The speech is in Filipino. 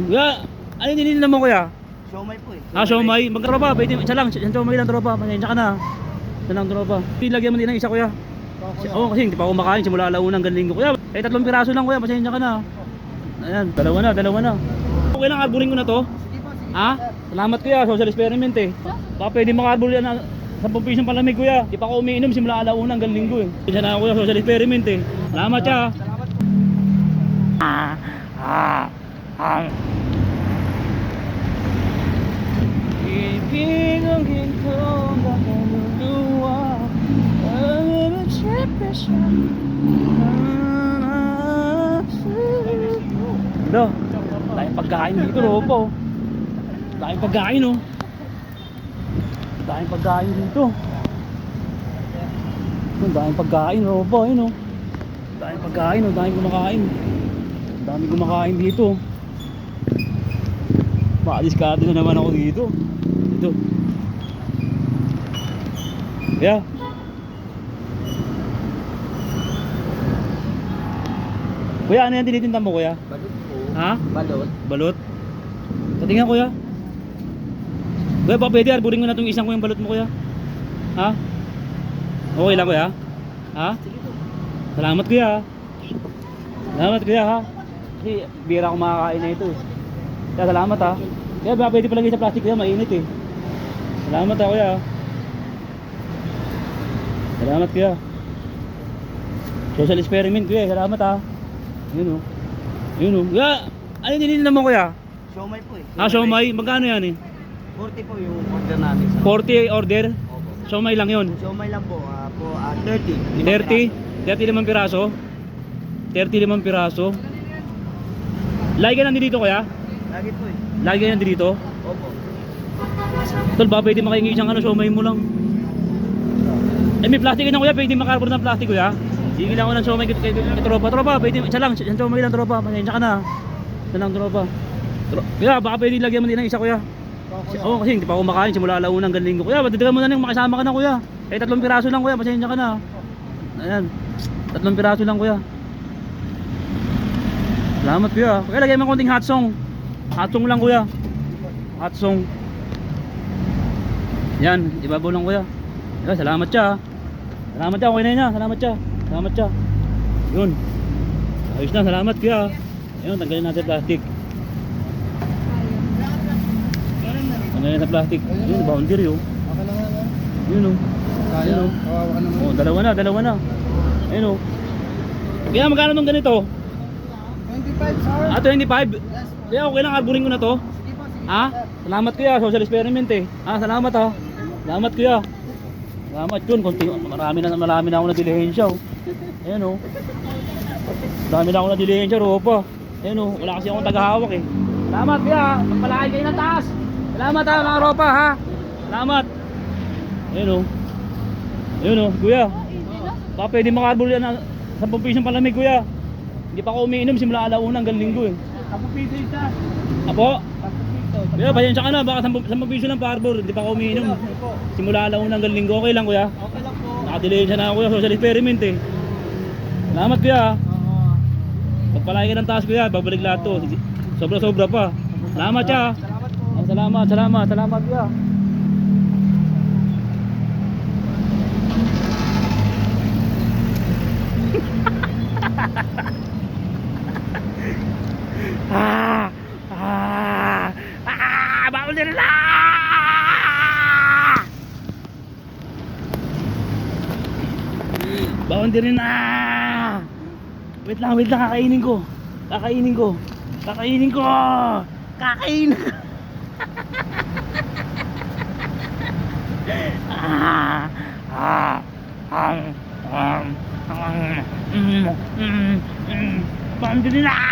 Kuya, ano yung nilinin mo kuya? Siomay po eh. Ah, siomay. Magtropa, pwede, isa lang, siomay lang tropa. Pasensya ka na. Isa lang tropa. Lagyan mo din ng isa kuya. Oo, kasi hindi pa ako kumakain simula alauna hanggang linggo kuya. Eh, 3 piraso lang kuya, pasensya ka na. Ayan, dalawa na. Okay lang, arborin ko na to. Ha? Salamat kuya, social experiment eh. Baka pwede makarbol yan na 10 pisong palamig kuya. Di pa ako umiinom simula alauna hanggang linggo eh. Pasensya na kuya, social experiment eh. Salamat siya. Ibig ang ginto na kaluluwa ang nagsipesya. Ito, dahil pagkain dito ropo. Dahil pagkain oh. Dahil pagkain dito. Dahil pagkain ropo, yun oh. Dahil pagkain oh, dahil kumakain. Dami kumakain dito. Maka-discard na naman ako dito. Dito. Yeah. Kuya, ano yan tinitinda mo kuya? Balot po. Ha? Balot. Balot? Tatingnan kuya. Kuya, baka pwede arburin ko na itong isang kuyang balot mo kuya. Ha? Okay lang kuya? Ha? Salamat kuya. Salamat kuya ha. Kasi bira akong makakain na ito eh. Kaya salamat ha. Kaya baka pwede palagay sa plastic kuya, mainit eh. Salamat ha kuya. Salamat kuya. Social experiment kuya, salamat ha. Yun o. Yun o. Kuya, ano yung nilinin mo kuya? Siomay po eh. Ah, siomay. Magkano yan eh? 40 po yung order namin. 40 order? Opo. Siomay lang yun. Siomay lang po. 30. 30? 35 piraso? 35 piraso? Lagi ka nandito kuya? Lagi po eh. Lagi ka nandito? Opo. Tol, ba pwede makahingi isang ano, siomay mo lang. Eh may plastic na kuya, pwede makarbor ng plastic kuya. Hingi lang ako ng siomay kay tropa, pwede, isa lang, isang siomay lang tropa, pasensya ka na. Isa lang tropa. Kuya, baka pwede lagyan mo din ng isa kuya. Oo, kasi hindi pa ako kumakain simula alauna hanggang linggo. Kuya, matitigan mo na nang makisama ka na kuya. Eh 3 piraso lang kuya, pasensya ka na. Ayan, 3 piraso lang kuya. Salamat kuya. Kuya, lagyan mo konting hot song. Hot song lang kuya. Hot song. Yan, ibabaw lang kuya. Yan, salamat siya. Salamat siya, okay na yun. Salamat siya. Salamat siya. Yun. Ayos na, salamat kuya. Ayun, tanggalin natin plastic. Tanggalin natin plastic. Yun, boundary oh. Okay lang naman. Yun oh. Kaya, kawawa ka naman. Oh, dalawa na. Ayun oh. Kaya magkano tong ganito? 25 sir. Ah, 25. Kaya okay lang, arburin ko na to. Sige po, sige. Ha? Salamat kuya, social experiment eh. Ah, salamat ha. Salamat kuya. Salamat yun, marami na ako na dilihensya oh. Ayan oh. Marami na ako na dilihensya, ropa. Ayan oh, wala kasi akong tagahawak eh. Salamat kuya, magpalaki kayo ng taas. Salamat ha mga ropa ha. Salamat. Ayan oh. Ayan oh, kuya. Baka pwede makarbol yan na 10 pisong palamig kuya. Hindi pa ako umiinom simula alauna hanggang linggo eh. 10 piso isa. Apo? 10 piso. Kuya, pasensya ka na, baka 10 piso lang pa arbor, hindi pa ako umiinom. Simula alauna hanggang linggo, okay lang kuya? Okay lang po. Nakadelay siya na ako kuya, social experiment eh. Salamat kuya. Pagpalaki ka ng taas kuya, babalik lahat to. Sobra pa. Salamat siya. Salamat po. Salamat kuya. Bawal din na! Bawal din na! Wait lang, kakainin ko. Kakainin ko. Kakain! Bawal din na!